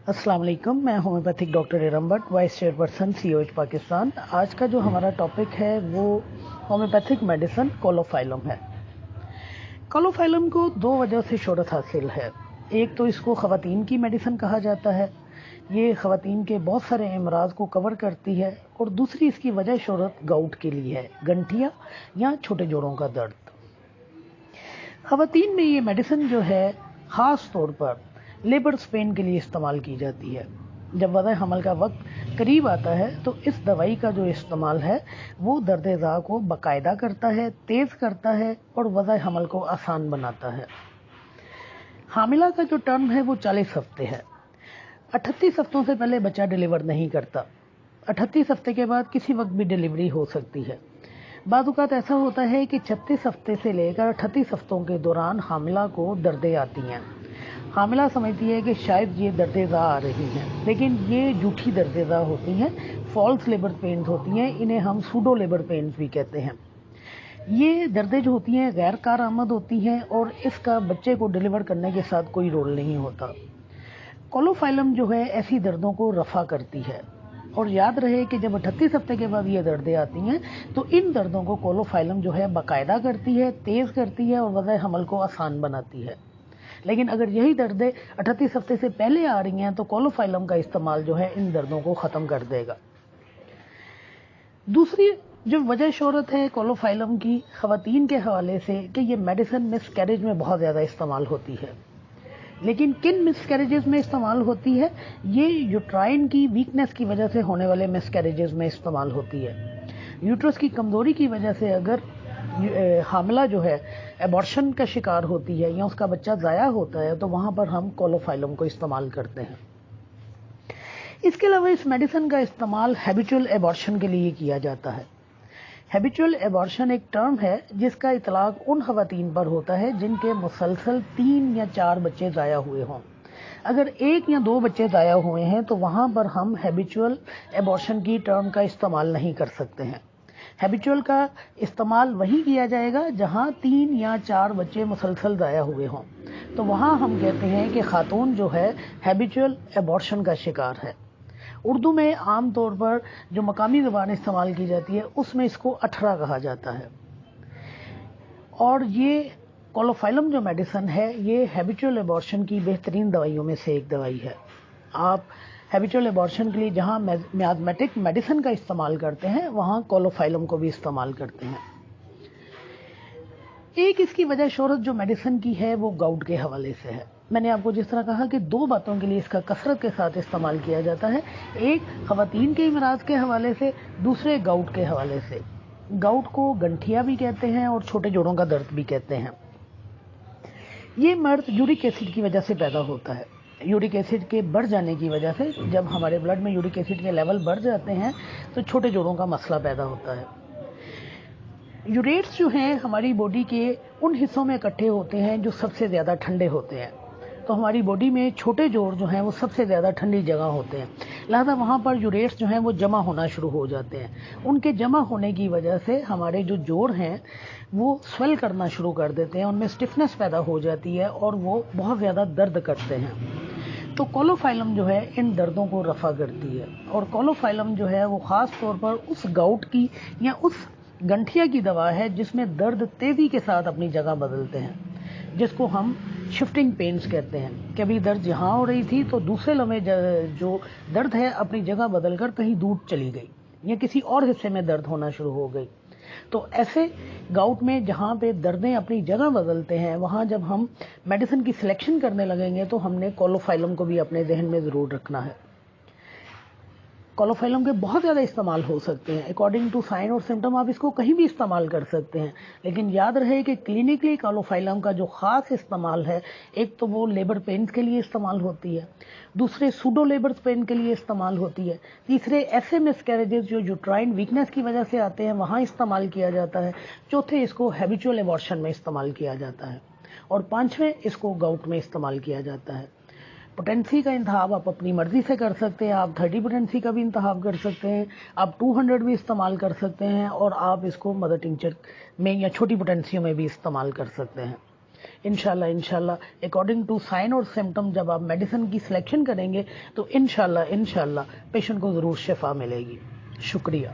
अस्सलाम वालेकुम, मैं homeopathic doctor Iram Bhatt, vice chairperson COH Pakistan. आज का जो हमारा टॉपिक है वो होम्योपैथिक मेडिसिन कोलोफाइलम है। कोलोफाइलम को दो वजह से शोहरत हासिल है। एक तो इसको ख़वातीन की मेडिसिन कहा जाता है, ये ख़वातीन के बहुत सारे अमराज को कवर करती है। और दूसरी इसकी वजह शोहरत गाउट के लिए है, गंठिया या छोटे जोड़ों का दर्द। ख़वातीन में ये मेडिसिन जो है ख़ास तौर पर लेबर पेन के लिए इस्तेमाल की जाती है। जब वज़ा हमल का वक्त करीब आता है तो इस दवाई का जो इस्तेमाल है वो दर्द-ए-ज़ा को बाकायदा करता है, तेज़ करता है और वज़ा हमल को आसान बनाता है। हामिला का जो टर्म है वो 40 हफ्ते है। 38 हफ्तों से पहले बच्चा डिलीवर नहीं करता। 38 हफ्ते के बाद किसी वक्त भी डिलीवरी हो सकती है। बाज़-औक़ात ऐसा होता है कि 36 हफ्ते से लेकर 38 हफ्तों के दौरान हामिला को दर्दें आती हैं। हामिला समझती है कि शायद ये दर्द-ए-ज़ा आ रही हैं, लेकिन ये झूठी दर्द-ए-ज़ा होती हैं, फॉल्स लेबर पेन्स होती हैं। इन्हें हम सूडो लेबर पेन्स भी कहते हैं। ये दर्दें जो होती हैं गैर कारआमद होती हैं और इसका बच्चे को डिलीवर करने के साथ कोई रोल नहीं होता। कोलोफाइलम जो है ऐसी दर्दों को रफ़ा करती है। और याद रहे कि जब 38 हफ्ते के बाद ये दर्दें आती हैं तो इन दर्दों को कोलोफाइलम जो है बाकायदा करती है, तेज़ करती है और वज़ा हमल को आसान बनाती है। लेकिन अगर यही दर्दें 38 हफ्ते से पहले आ रही हैं तो कोलोफाइलम का इस्तेमाल जो है इन दर्दों को ख़त्म कर देगा। दूसरी जो वजह शोहरत है कोलोफाइलम की ख़वातीन के हवाले से कि ये मेडिसिन मिसकैरेज में बहुत ज़्यादा इस्तेमाल होती है। लेकिन किन मिसकैरेजेस में इस्तेमाल होती है? ये यूट्राइन की वीकनेस की वजह से होने वाले मिसकैरेजेस में इस्तेमाल होती है। यूट्रस की कमज़ोरी की वजह से अगर हामिला जो है एबॉर्शन का शिकार होती है या उसका बच्चा ज़ाया होता है तो वहाँ पर हम कोलोफाइलम को इस्तेमाल करते हैं। इसके अलावा इस मेडिसिन का इस्तेमाल हैबिचुअल एबॉर्शन के लिए किया जाता है। हैबिचुअल एबॉर्शन एक टर्म है जिसका इतलाक उन ख़वातीन पर होता है जिनके मुसलसल 3 या 4 बच्चे ज़ाया हुए हों। अगर 1 या 2 बच्चे ज़ाया हुए हैं तो वहाँ पर हम हैबिचुअल एबॉर्शन की टर्म का इस्तेमाल नहीं कर सकते हैं। हैबिचुअल का इस्तेमाल वही किया जाएगा जहाँ 3 या 4 बच्चे मुसलसल ज़ाया हुए हों। तो वहाँ हम कहते हैं कि खातून जो है हैबिचुअल एबॉर्शन का शिकार है। उर्दू में आम तौर पर जो मकामी ज़बान इस्तेमाल की जाती है उसमें इसको अठरा कहा जाता है। और ये कोलोफाइलम जो मेडिसिन है ये हैबिचुअल एबॉर्शन की बेहतरीन दवाइयों में से एक दवाई है। आप हैबिचुअल एबॉर्शन के लिए जहाँ मियाज़मेटिक मेडिसिन का इस्तेमाल करते हैं वहाँ कोलोफाइलम को भी इस्तेमाल करते हैं। एक इसकी वजह शोहरत जो मेडिसिन की है वो गाउट के हवाले से है। मैंने आपको जिस तरह कहा कि 2 बातों के लिए इसका कसरत के साथ इस्तेमाल किया जाता है, एक ख़वातीन के अमराज के हवाले से, दूसरे गाउट के हवाले से। गाउट को गंठिया भी कहते हैं और छोटे जोड़ों का दर्द भी कहते हैं। ये मर्द यूरिक एसिड की वजह से पैदा होता है। यूरिक एसिड के बढ़ जाने की वजह से जब हमारे ब्लड में यूरिक एसिड के लेवल बढ़ जाते हैं तो छोटे जोड़ों का मसला पैदा होता है। यूरेट्स जो हैं हमारी बॉडी के उन हिस्सों में इकट्ठे होते हैं जो सबसे ज़्यादा ठंडे होते हैं। तो हमारी बॉडी में छोटे जोड़ जो हैं वो सबसे ज़्यादा ठंडी जगह होते हैं, लिहाजा वहाँ पर यूरेट्स जो हैं वो जमा होना शुरू हो जाते हैं। उनके जमा होने की वजह से हमारे जो जोड़ हैं वो स्वेल करना शुरू कर देते हैं, उनमें स्टिफनेस पैदा हो जाती है और वो बहुत ज़्यादा दर्द करते हैं। तो कोलोफाइलम जो है इन दर्दों को रफ़ा करती है। और कोलोफाइलम जो है वो ख़ास तौर पर उस गाउट की या उस गंठिया की दवा है जिसमें दर्द तेज़ी के साथ अपनी जगह बदलते हैं, जिसको हम शिफ्टिंग पेन्स कहते हैं। कभी दर्द यहाँ हो रही थी तो दूसरे लम्हे जो दर्द है अपनी जगह बदलकर कहीं दूर चली गई या किसी और हिस्से में दर्द होना शुरू हो गई। तो ऐसे गाउट में जहाँ पे दर्दें अपनी जगह बदलते हैं वहाँ जब हम मेडिसिन की सिलेक्शन करने लगेंगे तो हमने कोलोफाइलम को भी अपने जहन में ज़रूर रखना है। कोलोफाइलम के बहुत ज़्यादा इस्तेमाल हो सकते हैं। अकॉर्डिंग टू साइन और सिम्टम आप इसको कहीं भी इस्तेमाल कर सकते हैं, लेकिन याद रहे कि क्लिनिकली कोलोफाइलम का जो ख़ास इस्तेमाल है, एक तो वो लेबर पेन्स के लिए इस्तेमाल होती है, दूसरे सूडो लेबर पेन के लिए इस्तेमाल होती है, तीसरे ऐसे मिसकैरेजेस जो यूट्राइन वीकनेस की वजह से आते हैं वहाँ इस्तेमाल किया जाता है, चौथे इसको हैबिचुअल एबॉर्शन में इस्तेमाल किया जाता है और पाँचवें इसको गाउट में इस्तेमाल किया जाता है। पोटेंसी का इंतखाब आप अपनी मर्ज़ी से कर सकते हैं। आप 30 पोटेंसी का भी इंतखाब कर सकते हैं, आप 200 भी इस्तेमाल कर सकते हैं और आप इसको मदर टिंचर में या छोटी पोटेंसियों में भी इस्तेमाल कर सकते हैं। انشاءاللہ اکارڈنگ ٹو سائن اور سمٹم جب آپ میڈیسن کی سلیکشن کریں گے تو انشاءاللہ پیشنٹ کو ضرور شفا ملے گی. شکریہ.